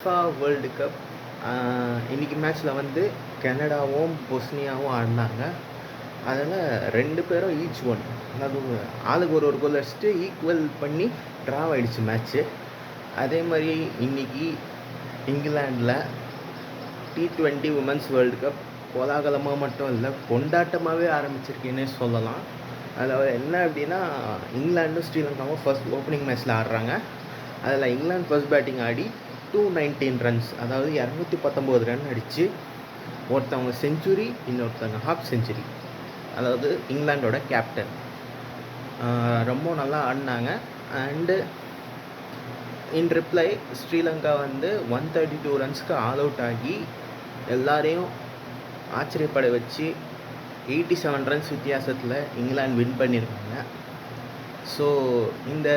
FIFA world cup இன்னைக்கு மேட்ச்சில் வந்து கனடாவும் பொஸ்னியாவும் ஆடினாங்க. அதில் 2 பேரும் ஈச் ஒன், அதாவது ஆளுக்கு ஒரு கோல் அடிச்சுட்டு ஈக்குவல் பண்ணி ட்ரா ஆயிடுச்சு மேட்ச்சு. அதே மாதிரி இன்னைக்கு இங்கிலாண்டில் T20 உமன்ஸ் வேர்ல்டு கப் கோலாகலமாக மட்டும் இல்லை, கொண்டாட்டமாகவே ஆரம்பிச்சிருக்குன்னே சொல்லலாம். அதில் என்ன அப்படின்னா, இங்கிலாண்டும் ஸ்ரீலங்காவும் ஃபர்ஸ்ட் ஓப்பனிங் மேட்ச்சில் ஆடுறாங்க. அதில் இங்கிலாந்து ஃபர்ஸ்ட் பேட்டிங் ஆடி 219 ரன்ஸ், அதாவது 219 ரன் அடித்து ஒருத்தவங்க செஞ்சுரி, இன்னொருத்தவங்க ஹாஃப் செஞ்சுரி. அதாவது இங்கிலாண்டோட கேப்டன் ரொம்ப நல்லா ஆடினாங்க. அண்டு இன் ரிப்ளை ஸ்ரீலங்கா வந்து 132 ரன்ஸ்க்கு ஆல் அவுட் ஆகி எல்லாரையும் ஆச்சரியப்பட வச்சு 87 ரன்ஸ் வித்தியாசத்தில் இங்கிலாந்து வின் பண்ணியிருக்காங்க. ஸோ இந்த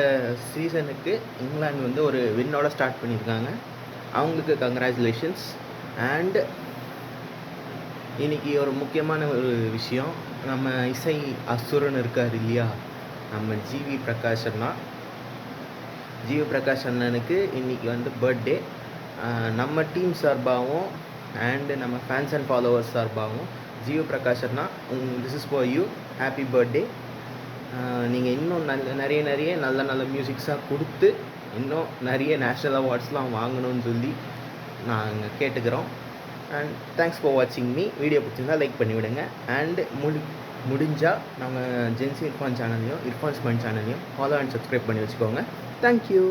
சீசனுக்கு இங்கிலாந்து வந்து ஒரு வின்னோட ஸ்டார்ட் பண்ணியிருக்காங்க. அவங்களுக்கு கங்க்ராச்சுலேஷன்ஸ். அண்ட் இன்றைக்கி ஒரு முக்கியமான ஒரு விஷயம், நம்ம இசை அசுரன் இருக்கார் இல்லையா, நம்ம ஜிவி பிரகாஷ் அண்ணனுக்கு இன்றைக்கி வந்து பர்த்டே. நம்ம டீம் சார்பாகவும் அண்டு நம்ம ஃபேன்ஸ் அண்ட் ஃபாலோவர்ஸ் சார்பாகவும் ஜிவி பிரகாஷ் அண்ணா, this is for you, happy birthday. நீங்கள் இன்னும் நிறைய நல்ல மியூசிக்ஸாக கொடுத்து இன்னும் நிறைய நேஷ்னல் அவார்ட்ஸ்லாம் வாங்கணும்னு சொல்லி நாங்கள் கேட்டுக்கிறோம். அண்ட் தேங்க்ஸ் ஃபார் வாட்சிங் மீ. வீடியோ பிடிச்சிருந்தால் லைக் பண்ணிவிடுங்க. அண்டு முடிஞ்சால் நம்ம ஜென்சி இர்ஃபான் சேனல்லையும் இர்ஃபான்ஸ் மைண்ட் சேனல்லையும் ஃபாலோ அண்ட் சப்ஸ்கிரைப் பண்ணி வச்சுக்கோங்க. தேங்க்யூ.